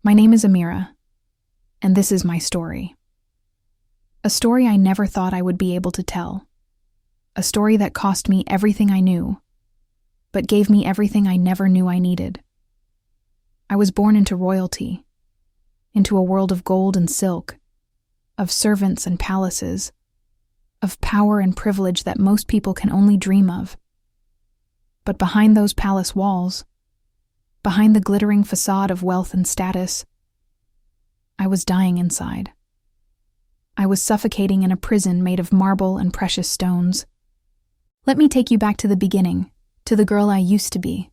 My name is Amira, and this is my story. A story I never thought I would be able to tell. A story that cost me everything I knew, but gave me everything I never knew I needed. I was born into royalty, into a world of gold and silk, of servants and palaces, of power and privilege that most people can only dream of. But behind those palace walls, behind the glittering facade of wealth and status, I was dying inside. I was suffocating in a prison made of marble and precious stones. Let me take you back to the beginning, to the girl I used to be.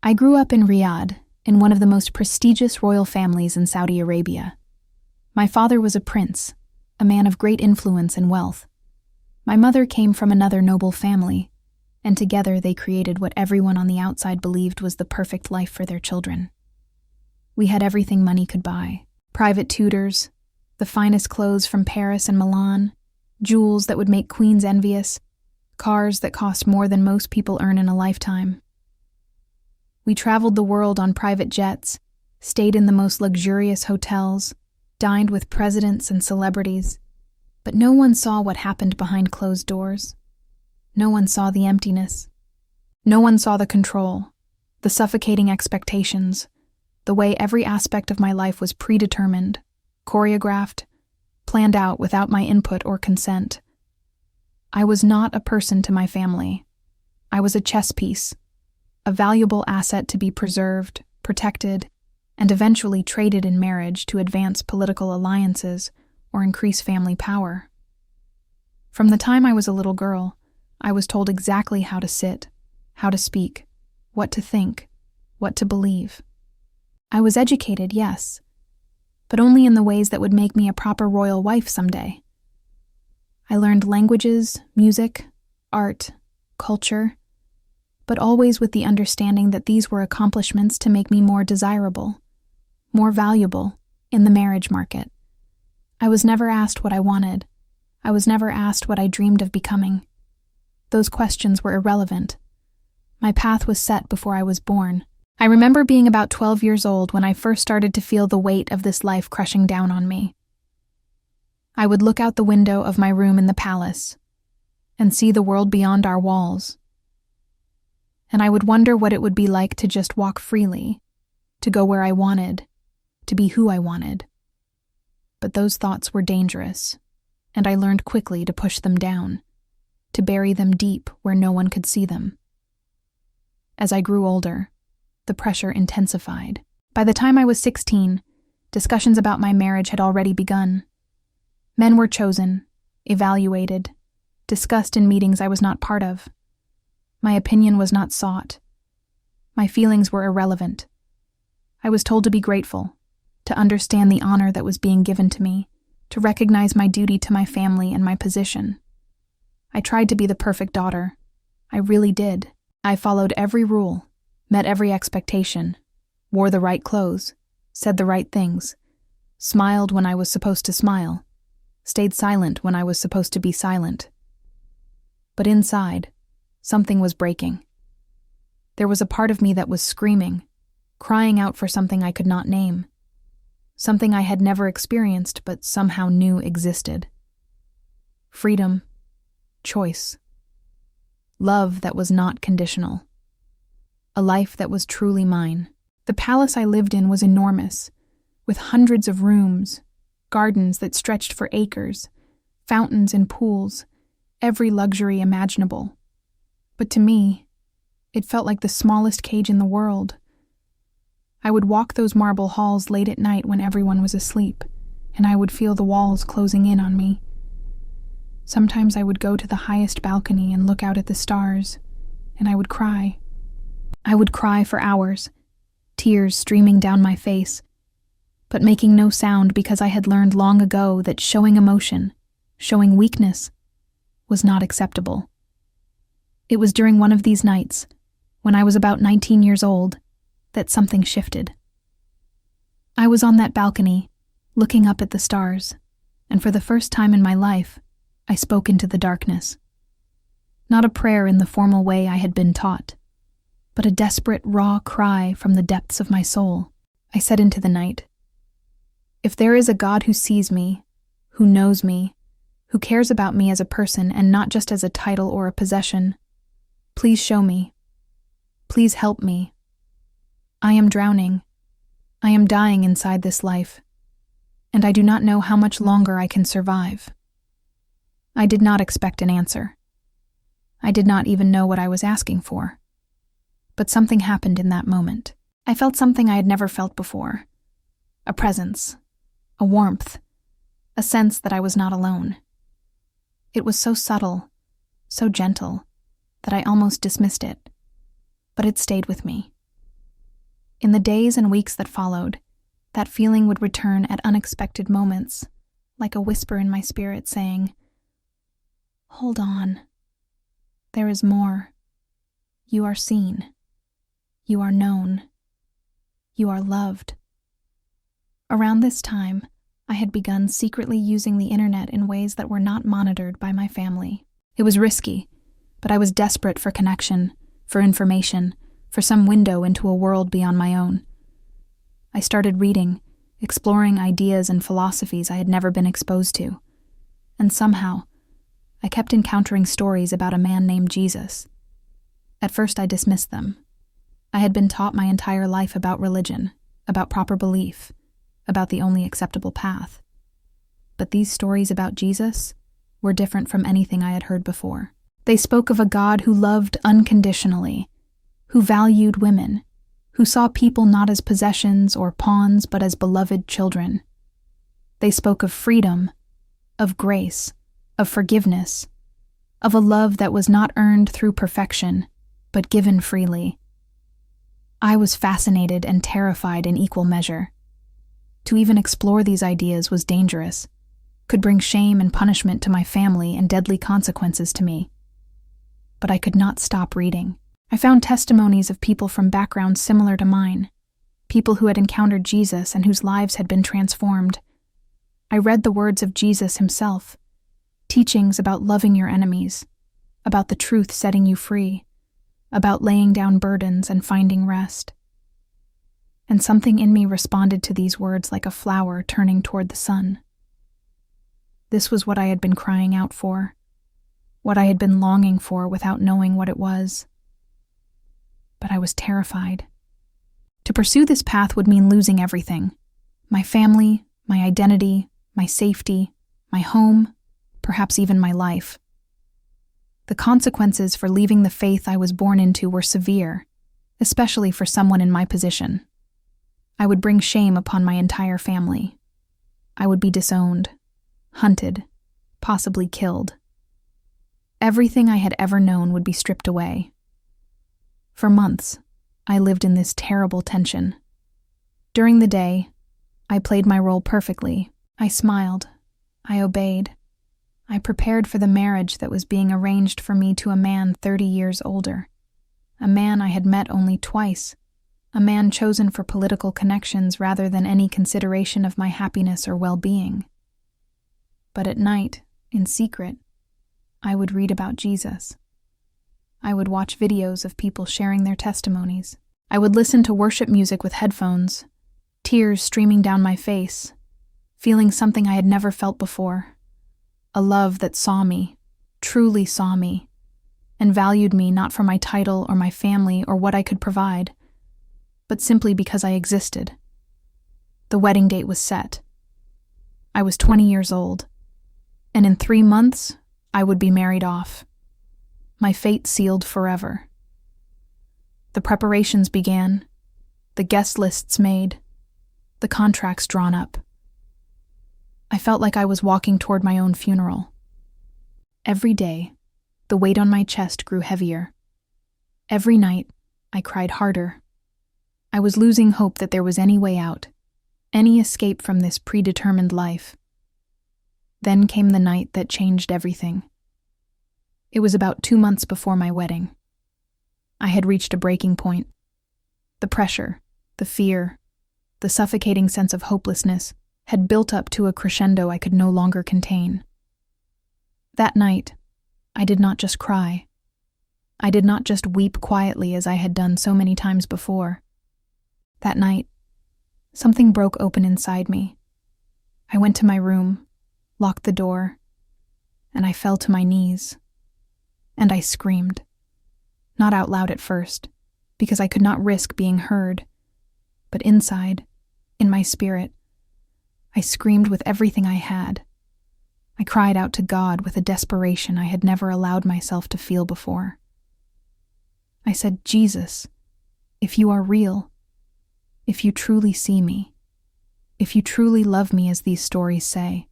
I grew up in Riyadh, in one of the most prestigious royal families in Saudi Arabia. My father was a prince, a man of great influence and wealth. My mother came from another noble family, and together they created what everyone on the outside believed was the perfect life for their children. We had everything money could buy: private tutors, the finest clothes from Paris and Milan, jewels that would make queens envious, cars that cost more than most people earn in a lifetime. We traveled the world on private jets, stayed in the most luxurious hotels, dined with presidents and celebrities, but no one saw what happened behind closed doors. No one saw the emptiness. No one saw the control, the suffocating expectations, the way every aspect of my life was predetermined, choreographed, planned out without my input or consent. I was not a person to my family. I was a chess piece, a valuable asset to be preserved, protected, and eventually traded in marriage to advance political alliances or increase family power. From the time I was a little girl, I was told exactly how to sit, how to speak, what to think, what to believe. I was educated, yes, but only in the ways that would make me a proper royal wife someday. I learned languages, music, art, culture, but always with the understanding that these were accomplishments to make me more desirable, more valuable in the marriage market. I was never asked what I wanted. I was never asked what I dreamed of becoming. Those questions were irrelevant. My path was set before I was born. I remember being about 12 years old when I first started to feel the weight of this life crushing down on me. I would look out the window of my room in the palace and see the world beyond our walls. And I would wonder what it would be like to just walk freely, to go where I wanted, to be who I wanted. But those thoughts were dangerous, and I learned quickly to push them down, to bury them deep where no one could see them. As I grew older, the pressure intensified. By the time I was 16, discussions about my marriage had already begun. Men were chosen, evaluated, discussed in meetings I was not part of. My opinion was not sought. My feelings were irrelevant. I was told to be grateful, to understand the honor that was being given to me, to recognize my duty to my family and my position. I tried to be the perfect daughter. I really did. I followed every rule, met every expectation, wore the right clothes, said the right things, smiled when I was supposed to smile, stayed silent when I was supposed to be silent. But inside, something was breaking. There was a part of me that was screaming, crying out for something I could not name, something I had never experienced but somehow knew existed. Freedom, choice, love that was not conditional, a life that was truly mine. The palace I lived in was enormous, with hundreds of rooms, gardens that stretched for acres, fountains and pools, every luxury imaginable. But to me, it felt like the smallest cage in the world. I would walk those marble halls late at night when everyone was asleep, and I would feel the walls closing in on me. Sometimes I would go to the highest balcony and look out at the stars, and I would cry. I would cry for hours, tears streaming down my face, but making no sound because I had learned long ago that showing emotion, showing weakness, was not acceptable. It was during one of these nights, when I was about 19 years old, that something shifted. I was on that balcony, looking up at the stars, and for the first time in my life, I spoke into the darkness. Not a prayer in the formal way I had been taught, but a desperate, raw cry from the depths of my soul. I said into the night, "If there is a God who sees me, who knows me, who cares about me as a person and not just as a title or a possession, please show me. Please help me. I am drowning. I am dying inside this life, and I do not know how much longer I can survive." I did not expect an answer. I did not even know what I was asking for. But something happened in that moment. I felt something I had never felt before. A presence, a warmth, a sense that I was not alone. It was so subtle, so gentle, that I almost dismissed it. But it stayed with me. In the days and weeks that followed, that feeling would return at unexpected moments, like a whisper in my spirit saying, "Hold on. There is more. You are seen. You are known. You are loved." Around this time, I had begun secretly using the internet in ways that were not monitored by my family. It was risky, but I was desperate for connection, for information, for some window into a world beyond my own. I started reading, exploring ideas and philosophies I had never been exposed to, and somehow, I kept encountering stories about a man named Jesus. At first I dismissed them. I had been taught my entire life about religion, about proper belief, about the only acceptable path. But these stories about Jesus were different from anything I had heard before. They spoke of a God who loved unconditionally, who valued women, who saw people not as possessions or pawns but as beloved children. They spoke of freedom, of grace, of forgiveness, of a love that was not earned through perfection, but given freely. I was fascinated and terrified in equal measure. To even explore these ideas was dangerous, could bring shame and punishment to my family and deadly consequences to me. But I could not stop reading. I found testimonies of people from backgrounds similar to mine, people who had encountered Jesus and whose lives had been transformed. I read the words of Jesus himself, teachings about loving your enemies, about the truth setting you free, about laying down burdens and finding rest. And something in me responded to these words like a flower turning toward the sun. This was what I had been crying out for, what I had been longing for without knowing what it was. But I was terrified. To pursue this path would mean losing everything: my family, my identity, my safety, my home, perhaps even my life. The consequences for leaving the faith I was born into were severe, especially for someone in my position. I would bring shame upon my entire family. I would be disowned, hunted, possibly killed. Everything I had ever known would be stripped away. For months, I lived in this terrible tension. During the day, I played my role perfectly. I smiled. I obeyed. I prepared for the marriage that was being arranged for me to a man 30 years older, a man I had met only twice, a man chosen for political connections rather than any consideration of my happiness or well-being. But at night, in secret, I would read about Jesus. I would watch videos of people sharing their testimonies. I would listen to worship music with headphones, tears streaming down my face, feeling something I had never felt before. A love that saw me, truly saw me, and valued me not for my title or my family or what I could provide, but simply because I existed. The wedding date was set. I was 20 years old, and in 3 months, I would be married off. My fate sealed forever. The preparations began, the guest lists made, the contracts drawn up. I felt like I was walking toward my own funeral. Every day, the weight on my chest grew heavier. Every night, I cried harder. I was losing hope that there was any way out, any escape from this predetermined life. Then came the night that changed everything. It was about 2 months before my wedding. I had reached a breaking point. The pressure, the fear, the suffocating sense of hopelessness had built up to a crescendo I could no longer contain. That night, I did not just cry. I did not just weep quietly as I had done so many times before. That night, Something broke open inside me. I went to my room, locked the door, and I fell to my knees. And I screamed. Not out loud at first, because I could not risk being heard, but inside, in my spirit, I screamed with everything I had. I cried out to God with a desperation I had never allowed myself to feel before. I said, "Jesus, if you are real, if you truly see me, if you truly love me as these stories say,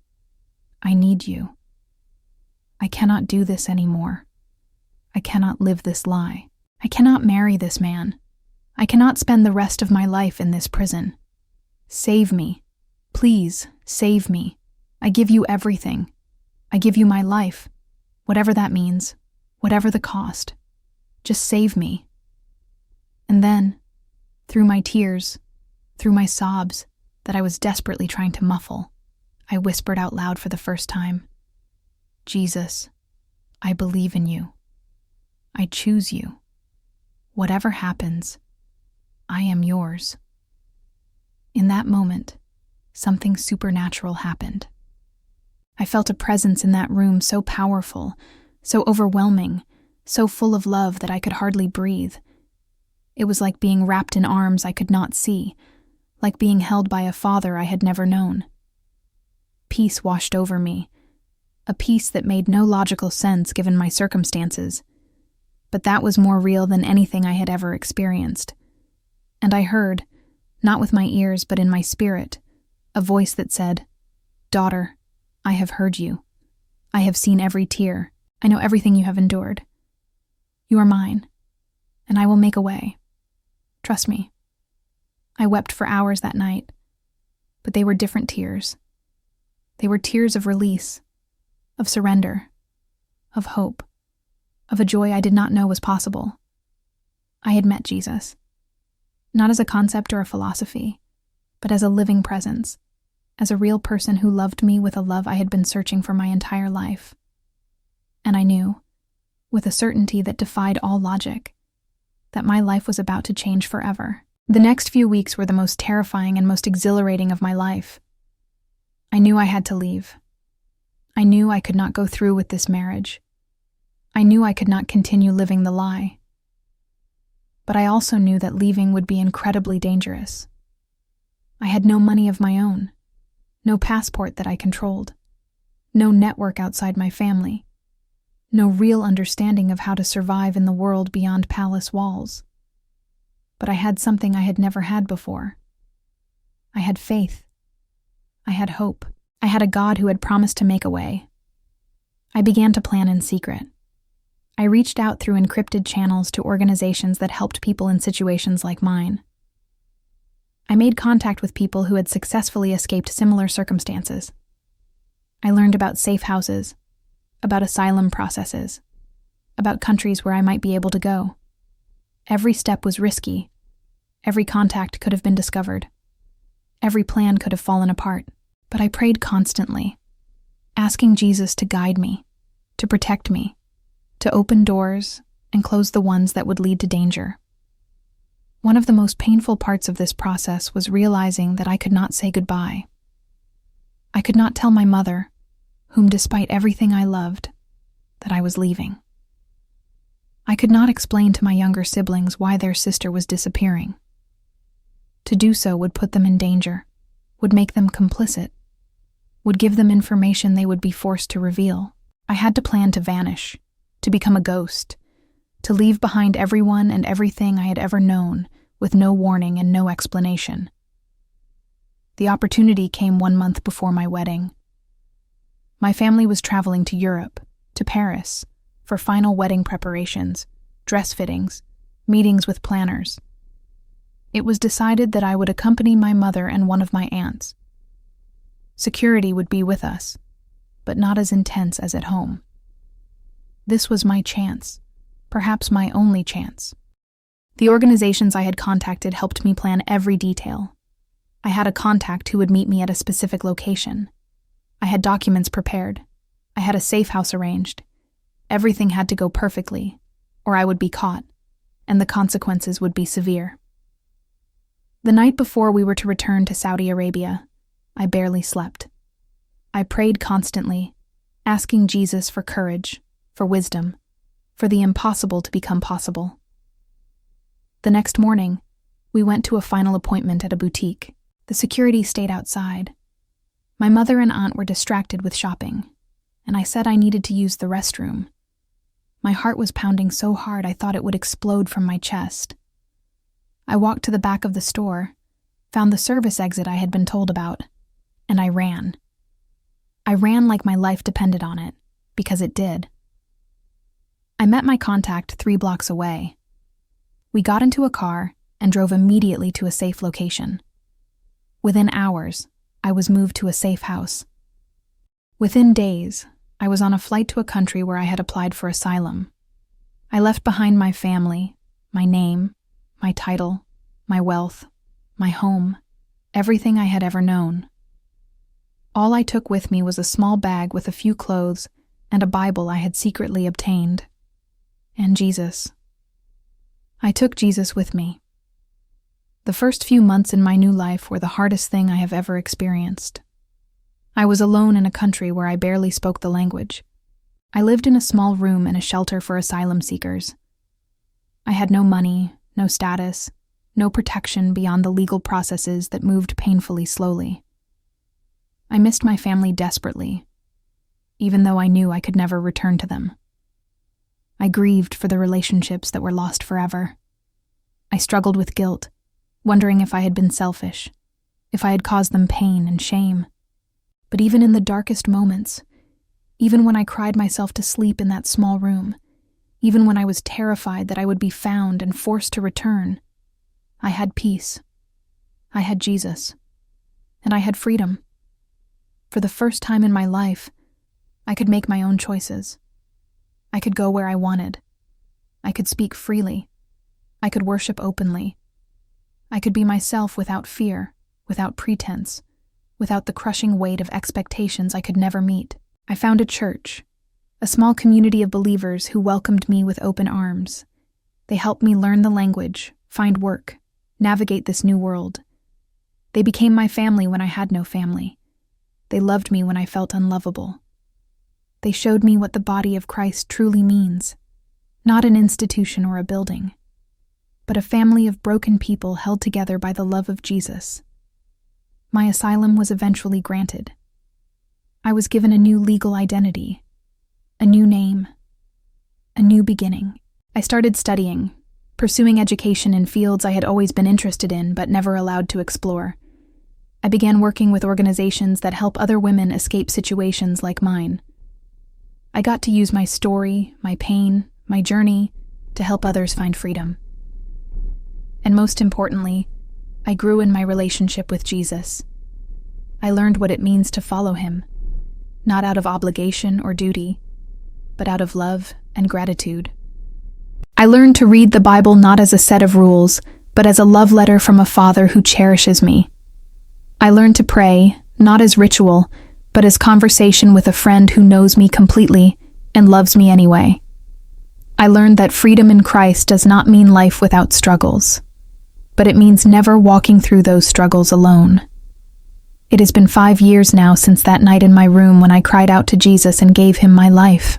I need you. I cannot do this anymore. I cannot live this lie. I cannot marry this man. I cannot spend the rest of my life in this prison. Save me. Please, save me. I give you everything. I give you my life, whatever that means, whatever the cost. Just save me." And then, through my tears, through my sobs that I was desperately trying to muffle, I whispered out loud for the first time, "Jesus, I believe in you. I choose you. Whatever happens, I am yours." In that moment, something supernatural happened. I felt a presence in that room so powerful, so overwhelming, so full of love that I could hardly breathe. It was like being wrapped in arms I could not see, like being held by a father I had never known. Peace washed over me, a peace that made no logical sense given my circumstances, but that was more real than anything I had ever experienced. And I heard, not with my ears but in my spirit, a voice that said, "Daughter, I have heard you. I have seen every tear. I know everything you have endured. You are mine, and I will make a way. Trust me." I wept for hours that night, but they were different tears. They were tears of release, of surrender, of hope, of a joy I did not know was possible. I had met Jesus, not as a concept or a philosophy, but as a living presence, as a real person who loved me with a love I had been searching for my entire life. And I knew, with a certainty that defied all logic, that my life was about to change forever. The next few weeks were the most terrifying and most exhilarating of my life. I knew I had to leave. I knew I could not go through with this marriage. I knew I could not continue living the lie. But I also knew that leaving would be incredibly dangerous. I had no money of my own, no passport that I controlled, no network outside my family, no real understanding of how to survive in the world beyond palace walls. But I had something I had never had before. I had faith. I had hope. I had a God who had promised to make a way. I began to plan in secret. I reached out through encrypted channels to organizations that helped people in situations like mine. I made contact with people who had successfully escaped similar circumstances. I learned about safe houses, about asylum processes, about countries where I might be able to go. Every step was risky. Every contact could have been discovered. Every plan could have fallen apart. But I prayed constantly, asking Jesus to guide me, to protect me, to open doors and close the ones that would lead to danger. One of the most painful parts of this process was realizing that I could not say goodbye. I could not tell my mother, whom despite everything I loved, that I was leaving. I could not explain to my younger siblings why their sister was disappearing. To do so would put them in danger, would make them complicit, would give them information they would be forced to reveal. I had to plan to vanish, to become a ghost, to leave behind everyone and everything I had ever known, with no warning and no explanation. The opportunity came 1 month before my wedding. My family was traveling to Europe, to Paris, for final wedding preparations, dress fittings, meetings with planners. It was decided that I would accompany my mother and one of my aunts. Security would be with us, but not as intense as at home. This was my chance, perhaps my only chance. The organizations I had contacted helped me plan every detail. I had a contact who would meet me at a specific location. I had documents prepared. I had a safe house arranged. Everything had to go perfectly, or I would be caught, and the consequences would be severe. The night before we were to return to Saudi Arabia, I barely slept. I prayed constantly, asking Jesus for courage, for wisdom, for the impossible to become possible. The next morning, we went to a final appointment at a boutique. The security stayed outside. My mother and aunt were distracted with shopping, and I said I needed to use the restroom. My heart was pounding so hard I thought it would explode from my chest. I walked to the back of the store, found the service exit I had been told about, and I ran. I ran like my life depended on it, because it did. I met my contact 3 blocks away. We got into a car and drove immediately to a safe location. Within hours, I was moved to a safe house. Within days, I was on a flight to a country where I had applied for asylum. I left behind my family, my name, my title, my wealth, my home, everything I had ever known. All I took with me was a small bag with a few clothes and a Bible I had secretly obtained. And Jesus. I took Jesus with me. The first few months in my new life were the hardest thing I have ever experienced. I was alone in a country where I barely spoke the language. I lived in a small room in a shelter for asylum seekers. I had no money, no status, no protection beyond the legal processes that moved painfully slowly. I missed my family desperately, even though I knew I could never return to them. I grieved for the relationships that were lost forever. I struggled with guilt, wondering if I had been selfish, if I had caused them pain and shame. But even in the darkest moments, even when I cried myself to sleep in that small room, even when I was terrified that I would be found and forced to return, I had peace. I had Jesus. And I had freedom. For the first time in my life, I could make my own choices. I could go where I wanted. I could speak freely. I could worship openly. I could be myself without fear, without pretense, without the crushing weight of expectations I could never meet. I found a church, a small community of believers who welcomed me with open arms. They helped me learn the language, find work, navigate this new world. They became my family when I had no family. They loved me when I felt unlovable. They showed me what the body of Christ truly means, not an institution or a building, but a family of broken people held together by the love of Jesus. My asylum was eventually granted. I was given a new legal identity, a new name, a new beginning. I started studying, pursuing education in fields I had always been interested in but never allowed to explore. I began working with organizations that help other women escape situations like mine. I got to use my story, my pain, my journey to help others find freedom. And most importantly, I grew in my relationship with Jesus. I learned what it means to follow him, not out of obligation or duty, but out of love and gratitude. I learned to read the Bible not as a set of rules, but as a love letter from a Father who cherishes me. I learned to pray, not as ritual, but as conversation with a friend who knows me completely and loves me anyway. I learned that freedom in Christ does not mean life without struggles, but it means never walking through those struggles alone. It has been 5 years now since that night in my room when I cried out to Jesus and gave him my life.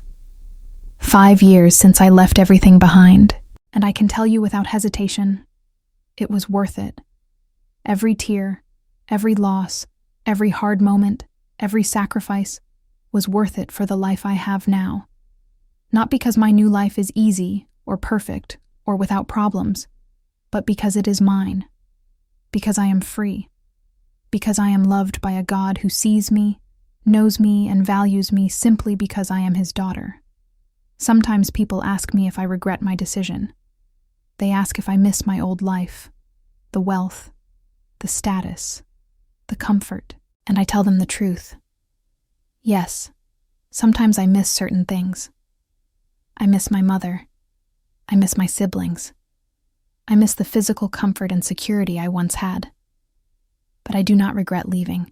5 years since I left everything behind, and I can tell you without hesitation, it was worth it. Every tear, every loss, every hard moment, every sacrifice was worth it for the life I have now. Not because my new life is easy or perfect or without problems, but because it is mine. Because I am free. Because I am loved by a God who sees me, knows me, and values me simply because I am his daughter. Sometimes people ask me if I regret my decision. They ask if I miss my old life, the wealth, the status, the comfort, and I tell them the truth. Yes, sometimes I miss certain things. I miss my mother. I miss my siblings. I miss the physical comfort and security I once had. But I do not regret leaving.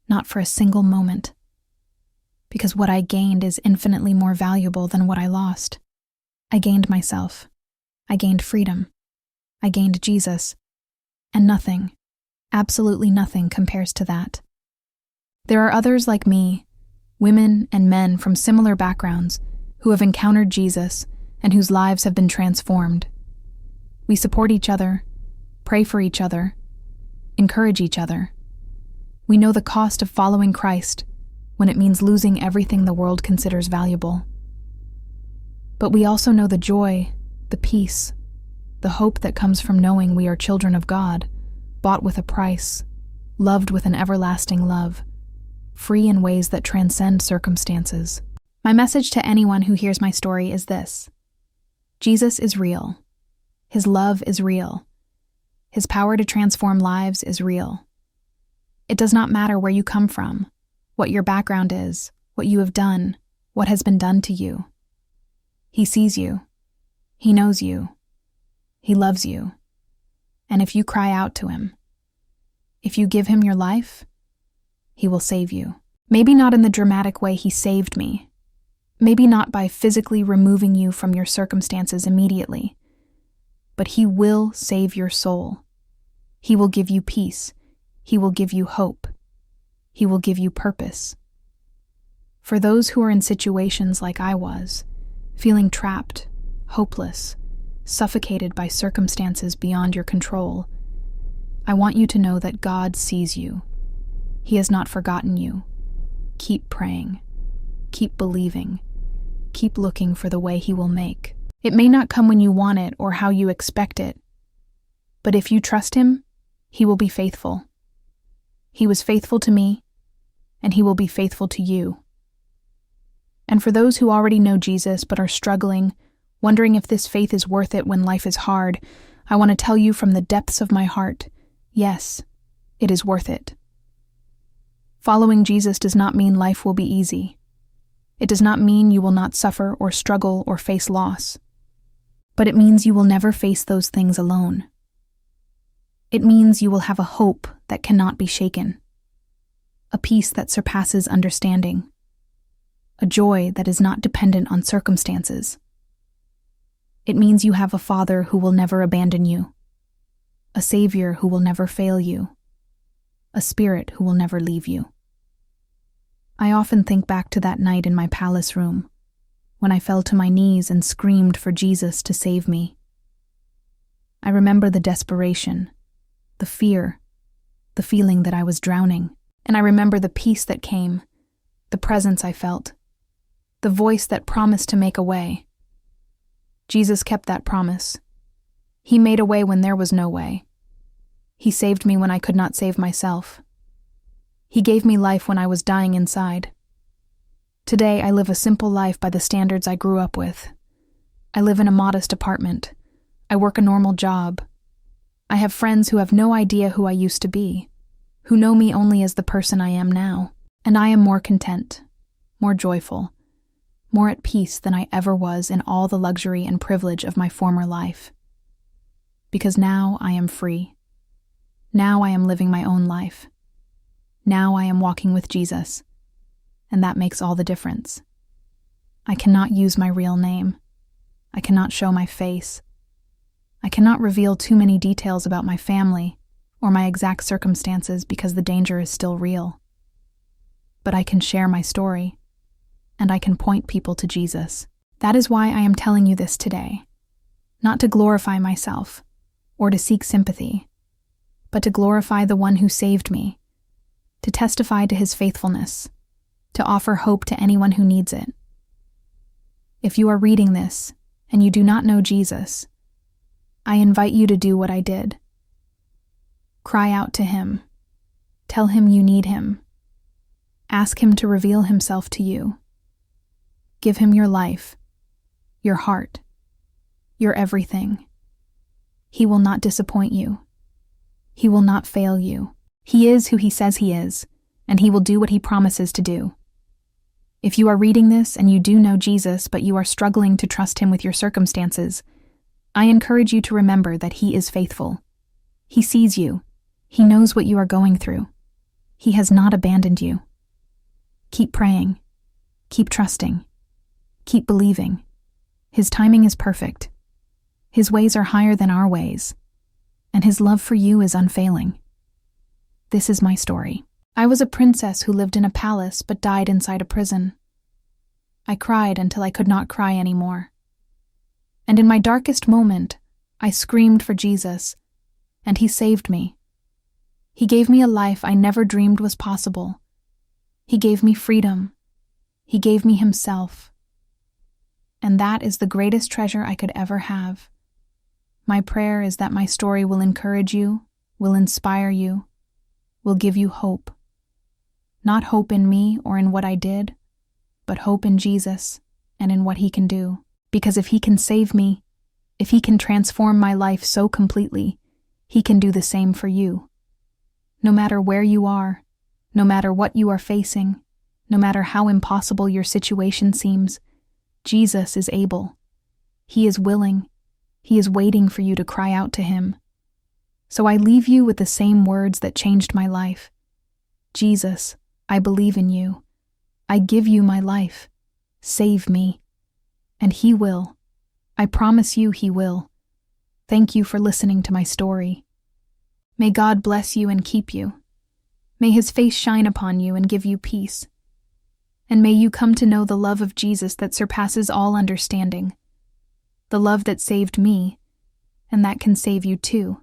Not for a single moment. Because what I gained is infinitely more valuable than what I lost. I gained myself. I gained freedom. I gained Jesus. And nothing, absolutely nothing compares to that. There are others like me, women and men from similar backgrounds, who have encountered Jesus and whose lives have been transformed. We support each other, pray for each other, encourage each other. We know the cost of following Christ when it means losing everything the world considers valuable. But we also know the joy, the peace, the hope that comes from knowing we are children of God, bought with a price, loved with an everlasting love, free in ways that transcend circumstances. My message to anyone who hears my story is this: Jesus is real. His love is real. His power to transform lives is real. It does not matter where you come from, what your background is, what you have done, what has been done to you. He sees you. He knows you. He loves you. And if you cry out to him, if you give him your life, he will save you. Maybe not in the dramatic way he saved me. Maybe not by physically removing you from your circumstances immediately. But he will save your soul. He will give you peace. He will give you hope. He will give you purpose. For those who are in situations like I was, feeling trapped, hopeless, suffocated by circumstances beyond your control, I want you to know that God sees you. He has not forgotten you. Keep praying. Keep believing. Keep looking for the way he will make. It may not come when you want it or how you expect it, but if you trust him, he will be faithful. He was faithful to me, and he will be faithful to you. And for those who already know Jesus but are struggling, wondering if this faith is worth it when life is hard, I want to tell you from the depths of my heart, yes, it is worth it. Following Jesus does not mean life will be easy. It does not mean you will not suffer or struggle or face loss. But it means you will never face those things alone. It means you will have a hope that cannot be shaken, a peace that surpasses understanding, a joy that is not dependent on circumstances. It means you have a Father who will never abandon you, a Savior who will never fail you, a Spirit who will never leave you. I often think back to that night in my palace room, when I fell to my knees and screamed for Jesus to save me. I remember the desperation, the fear, the feeling that I was drowning, and I remember the peace that came, the presence I felt, the voice that promised to make a way. Jesus kept that promise. He made a way when there was no way. He saved me when I could not save myself. He gave me life when I was dying inside. Today, I live a simple life by the standards I grew up with. I live in a modest apartment. I work a normal job. I have friends who have no idea who I used to be, who know me only as the person I am now. And I am more content, more joyful, more at peace than I ever was in all the luxury and privilege of my former life. Because now I am free. Now I am living my own life. Now I am walking with Jesus. And that makes all the difference. I cannot use my real name. I cannot show my face. I cannot reveal too many details about my family or my exact circumstances because the danger is still real. But I can share my story, and I can point people to Jesus. That is why I am telling you this today. Not to glorify myself or to seek sympathy, but to glorify the one who saved me, to testify to his faithfulness, to offer hope to anyone who needs it. If you are reading this and you do not know Jesus, I invite you to do what I did. Cry out to him. Tell him you need him. Ask him to reveal himself to you. Give him your life, your heart, your everything. He will not disappoint you. He will not fail you. He is who he says he is, and he will do what he promises to do. If you are reading this and you do know Jesus, but you are struggling to trust him with your circumstances, I encourage you to remember that he is faithful. He sees you. He knows what you are going through. He has not abandoned you. Keep praying. Keep trusting. Keep believing. His timing is perfect. His ways are higher than our ways. and His love for you is unfailing. This is my story. I was a princess who lived in a palace but died inside a prison. I cried until I could not cry anymore. And in my darkest moment, I screamed for Jesus, and He saved me. He gave me a life I never dreamed was possible. He gave me freedom. He gave me Himself. And that is the greatest treasure I could ever have. My prayer is that my story will encourage you, will inspire you, will give you hope. Not hope in me or in what I did, but hope in Jesus and in what He can do. Because if He can save me, if He can transform my life so completely, He can do the same for you. No matter where you are, no matter what you are facing, no matter how impossible your situation seems, Jesus is able. He is willing. He is waiting for you to cry out to Him. So I leave you with the same words that changed my life. Jesus, I believe in you. I give you my life. Save me. And He will. I promise you He will. Thank you for listening to my story. May God bless you and keep you. May His face shine upon you and give you peace. And may you come to know the love of Jesus that surpasses all understanding. The love that saved me, and that can save you too.